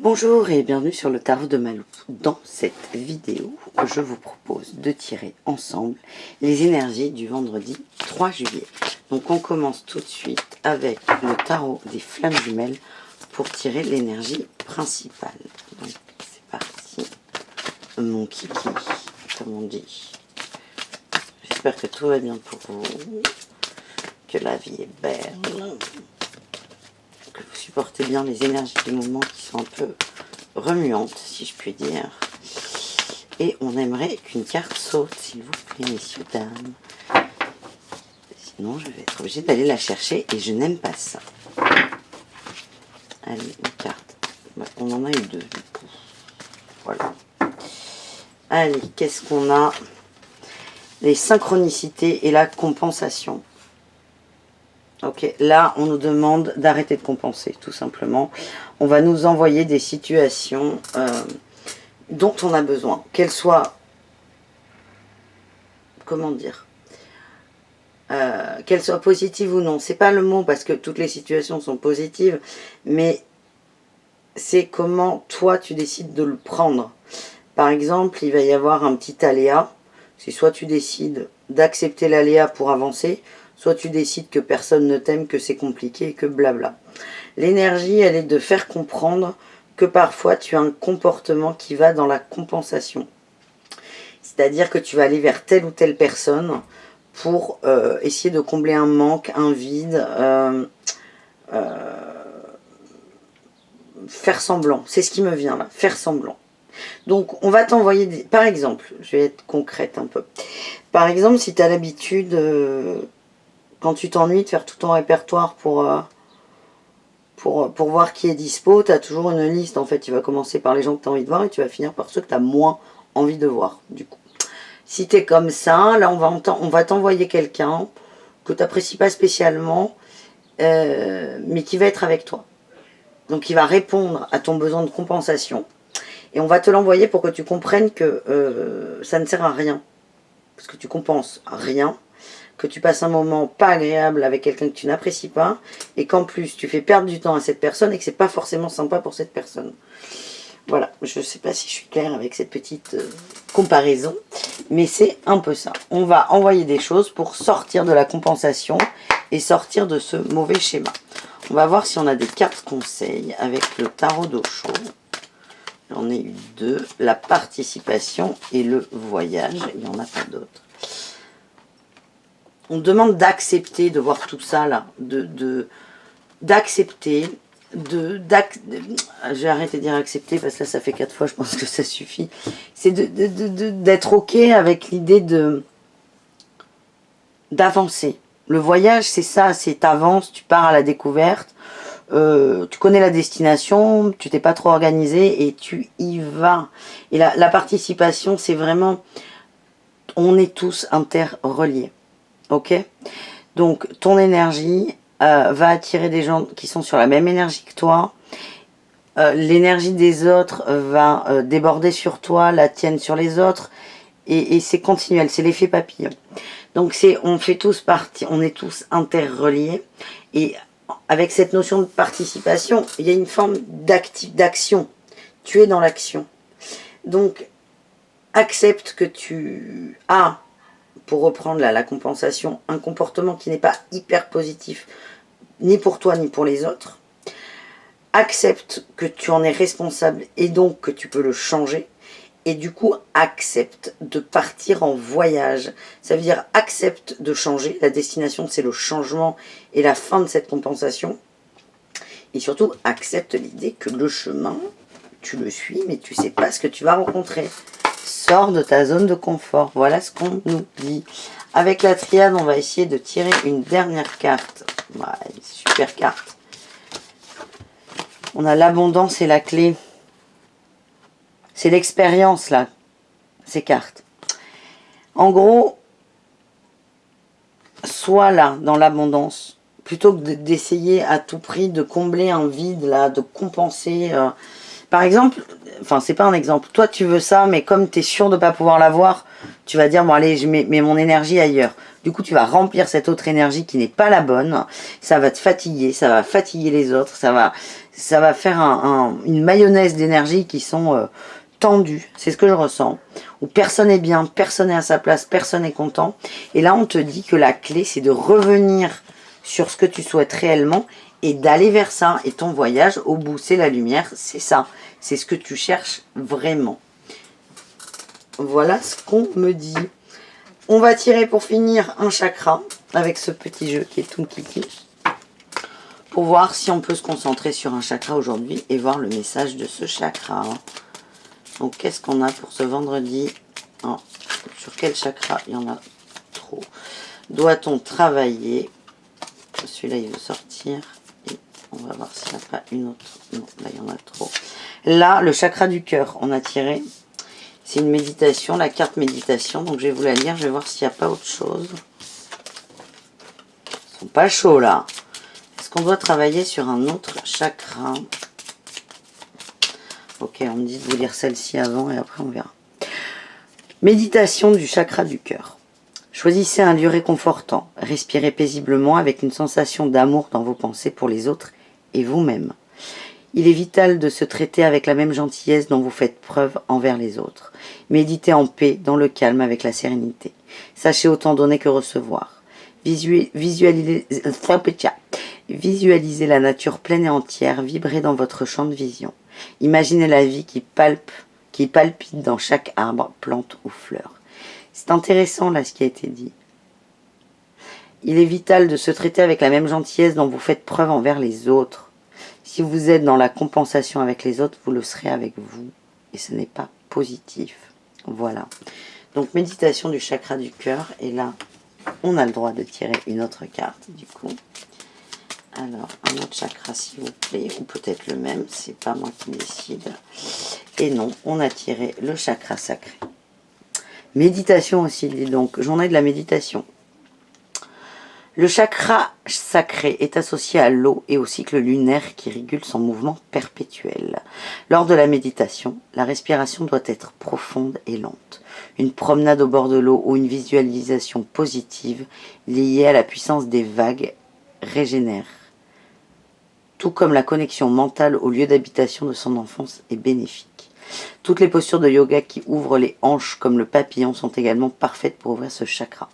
Bonjour et bienvenue sur le tarot de Malou. Dans cette vidéo, je vous propose de tirer ensemble les énergies du vendredi 3 juillet. Donc on commence tout de suite avec le tarot des flammes jumelles pour tirer l'énergie principale. Donc c'est parti. Mon kiki, comme on dit. J'espère que tout va bien pour vous, que la vie est belle, que vous supportez bien les énergies du moment qui sont un peu remuantes, si je puis dire. Et on aimerait qu'une carte saute, s'il vous plaît, messieurs, dames. Sinon, je vais être obligée d'aller la chercher et je n'aime pas ça. Allez, une carte. On en a eu deux, du coup. Voilà. Allez, qu'est-ce qu'on a? Les synchronicités et la compensation. Ok, là, on nous demande d'arrêter de compenser, tout simplement. On va nous envoyer des situations dont on a besoin. Qu'elles soient, comment dire, qu'elles soient positives ou non. C'est pas le mot, parce que toutes les situations sont positives, mais c'est comment toi, tu décides de le prendre. Par exemple, il va y avoir un petit aléa. C'est soit tu décides d'accepter l'aléa pour avancer, soit tu décides que personne ne t'aime, que c'est compliqué et que blabla. L'énergie, elle est de faire comprendre que parfois tu as un comportement qui va dans la compensation. C'est-à-dire que tu vas aller vers telle ou telle personne pour essayer de combler un manque, un vide, faire semblant. C'est ce qui me vient là, faire semblant. Donc, on va t'envoyer des... Par exemple, je vais être concrète un peu. Par exemple, si tu as l'habitude, quand tu t'ennuies, de faire tout ton répertoire pour voir qui est dispo, tu as toujours une liste. En fait, tu vas commencer par les gens que tu as envie de voir et tu vas finir par ceux que tu as moins envie de voir, du coup. Si tu es comme ça, là, on va t'envoyer quelqu'un que tu n'apprécies pas spécialement, mais qui va être avec toi. Donc, il va répondre à ton besoin de compensation. Et on va te l'envoyer pour que tu comprennes que ça ne sert à rien. Parce que tu compenses rien. Que tu passes un moment pas agréable avec quelqu'un que tu n'apprécies pas. Et qu'en plus, tu fais perdre du temps à cette personne et que c'est pas forcément sympa pour cette personne. Voilà. Je ne sais pas si je suis claire avec cette petite comparaison. Mais c'est un peu ça. On va envoyer des choses pour sortir de la compensation et sortir de ce mauvais schéma. On va voir si on a des cartes conseils avec le tarot d'Osho. J'en ai eu deux, la participation et le voyage. Il n'y en a pas d'autres. On demande d'accepter de voir tout ça là, d'accepter, je vais arrêter de dire accepter parce que là ça fait 4 fois, je pense que ça suffit. C'est d'être ok avec l'idée d'avancer. Le voyage c'est ça, c'est t'avances, tu pars à la découverte. Tu connais la destination, tu t'es pas trop organisé et tu y vas. Et la participation, c'est vraiment, on est tous interreliés, ok? Donc ton énergie va attirer des gens qui sont sur la même énergie que toi. L'énergie des autres va déborder sur toi, la tienne sur les autres, et c'est continuel, c'est l'effet papillon. Donc on fait tous partie, on est tous interreliés, et avec cette notion de participation, il y a une forme d'action. Tu es dans l'action. Donc, accepte que tu as, pour reprendre la compensation, un comportement qui n'est pas hyper positif, ni pour toi, ni pour les autres. Accepte que tu en es responsable et donc que tu peux le changer. Et du coup, accepte de partir en voyage. Ça veut dire accepte de changer. La destination, c'est le changement et la fin de cette compensation. Et surtout, accepte l'idée que le chemin, tu le suis, mais tu ne sais pas ce que tu vas rencontrer. Sors de ta zone de confort. Voilà ce qu'on nous dit. Avec la triade, on va essayer de tirer une dernière carte. Ouais, une super carte. On a l'abondance et la clé. C'est l'expérience, là, ces cartes. En gros, sois là, dans l'abondance, plutôt que d'essayer à tout prix de combler un vide, là, de compenser. Par exemple, enfin, c'est pas un exemple. Toi, tu veux ça, mais comme tu es sûr de ne pas pouvoir l'avoir, tu vas dire, bon, allez, je mets mon énergie ailleurs. Du coup, tu vas remplir cette autre énergie qui n'est pas la bonne. Ça va te fatiguer, ça va fatiguer les autres, ça va ça va faire une mayonnaise d'énergie qui sont tendues. C'est ce que je ressens. Où personne n'est bien, personne n'est à sa place, personne n'est content. Et là, on te dit que la clé, c'est de revenir sur ce que tu souhaites réellement et d'aller vers ça. Et ton voyage, au bout, c'est la lumière, c'est ça. C'est ce que tu cherches vraiment. Voilà ce qu'on me dit. On va tirer pour finir un chakra avec ce petit jeu qui est tout kiki. Pour voir si on peut se concentrer sur un chakra aujourd'hui et voir le message de ce chakra. Donc qu'est-ce qu'on a pour ce vendredi? Sur quel chakra? Il y en a trop. Doit-on travailler? Celui-là il veut sortir. Et on va voir s'il n'y a pas une autre. Non, là il y en a trop. Là, le chakra du cœur, on a tiré. C'est une méditation, la carte méditation. Donc je vais vous la lire, je vais voir s'il n'y a pas autre chose. Ils sont pas chauds là. Est-ce qu'on doit travailler sur un autre chakra? Ok, on me dit de vous lire celle-ci avant et après on verra. Méditation du chakra du cœur. Choisissez un lieu réconfortant. Respirez paisiblement avec une sensation d'amour dans vos pensées pour les autres et vous-même. Il est vital de se traiter avec la même gentillesse dont vous faites preuve envers les autres. Méditez en paix, dans le calme, avec la sérénité. Sachez autant donner que recevoir. Visualisez la nature pleine et entière, vibrez dans votre champ de vision. Imaginez la vie qui palpite dans chaque arbre, plante ou fleur. C'est intéressant là ce qui a été dit. Il est vital de se traiter avec la même gentillesse dont vous faites preuve envers les autres. Si vous êtes dans la compensation avec les autres, vous le serez avec vous. Et ce n'est pas positif. Voilà. Donc, méditation du chakra du cœur. Et là, on a le droit de tirer une autre carte, du coup. Alors, un autre chakra, s'il vous plaît. Ou peut-être le même. C'est pas moi qui décide. Et non, on a tiré le chakra sacré. Méditation aussi, dis donc. Journée de la méditation. Le chakra sacré est associé à l'eau et au cycle lunaire qui régule son mouvement perpétuel. Lors de la méditation, la respiration doit être profonde et lente. Une promenade au bord de l'eau ou une visualisation positive liée à la puissance des vagues régénère. Tout comme la connexion mentale au lieu d'habitation de son enfance est bénéfique. Toutes les postures de yoga qui ouvrent les hanches comme le papillon sont également parfaites pour ouvrir ce chakra.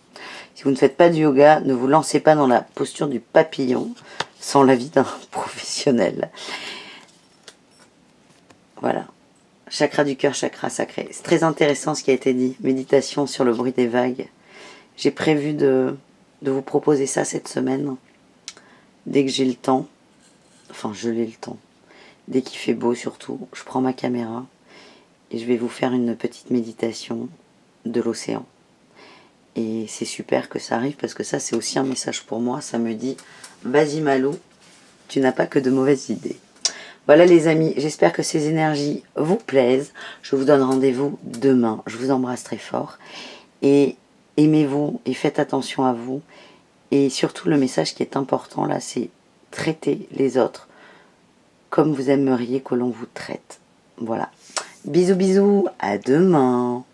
Si vous ne faites pas de yoga, ne vous lancez pas dans la posture du papillon sans l'avis d'un professionnel. Voilà. Chakra du cœur, chakra sacré. C'est très intéressant ce qui a été dit. Méditation sur le bruit des vagues. J'ai prévu de vous proposer ça cette semaine. Dès que j'ai le temps. Enfin, je l'ai le temps. Dès qu'il fait beau surtout, je prends ma caméra et je vais vous faire une petite méditation de l'océan. Et c'est super que ça arrive parce que ça, c'est aussi un message pour moi. Ça me dit, vas-y Malou, tu n'as pas que de mauvaises idées. Voilà les amis, j'espère que ces énergies vous plaisent. Je vous donne rendez-vous demain. Je vous embrasse très fort. Et aimez-vous et faites attention à vous. Et surtout, le message qui est important là, c'est traiter les autres comme vous aimeriez que l'on vous traite. Voilà. Bisous, bisous, à demain.